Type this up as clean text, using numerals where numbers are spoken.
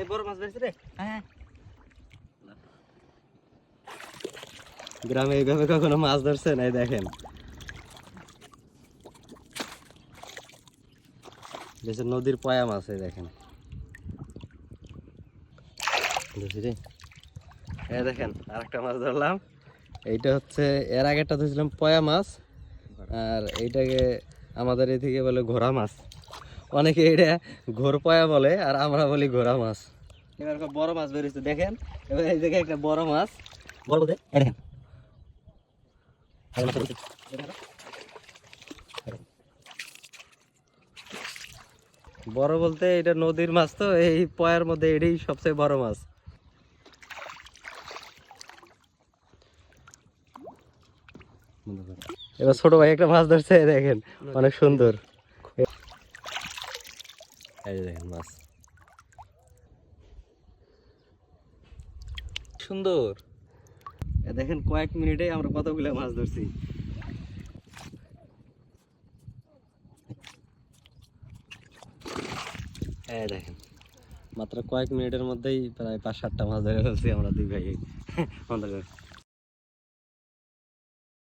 এই বড় মাছ বেরিয়েছে রে। হ্যাঁ গ্রামে এইভাবে কখনো মাছ ধরছে নাই? দেখেন দেশের নদীর পয়া মাছ, এই দেখেন বুঝলি। এই দেখেন আরেকটা মাছ ধরলাম। এইটা হচ্ছে এর আগেরটা ধরছিলাম পয়া মাছ, আর এইটাকে আমাদের এদিকে বলে ঘোড়া মাছ। অনেকে এটা ঘোর পয়া বলে, আর আমরা বলি ঘোড়া মাছ। এবার একটা বড় মাছ বেরিয়েছে দেখেন। এবার এই জায়গায় একটা বড় মাছ, বড় বলতে এই দেখেন। বড় বলতে এটা নদীর মাছ, তো এই পয়ার মধ্যে এটাই সবচেয়ে বড় মাছ। এবার ছোট ভাই একটা মাছ ধরছে, দেখেন অনেক সুন্দর। এই যে দেখেন মাছ সুন্দর। দেখেন কয়েক মিনিটে আমরা কতগুলো মাছ ধরছি। এই দেখেন মাত্র কয়েক মিনিটের মধ্যেই প্রায় 5-7টা মাছ ধরে ফেলছি আমরা দুই ভাই।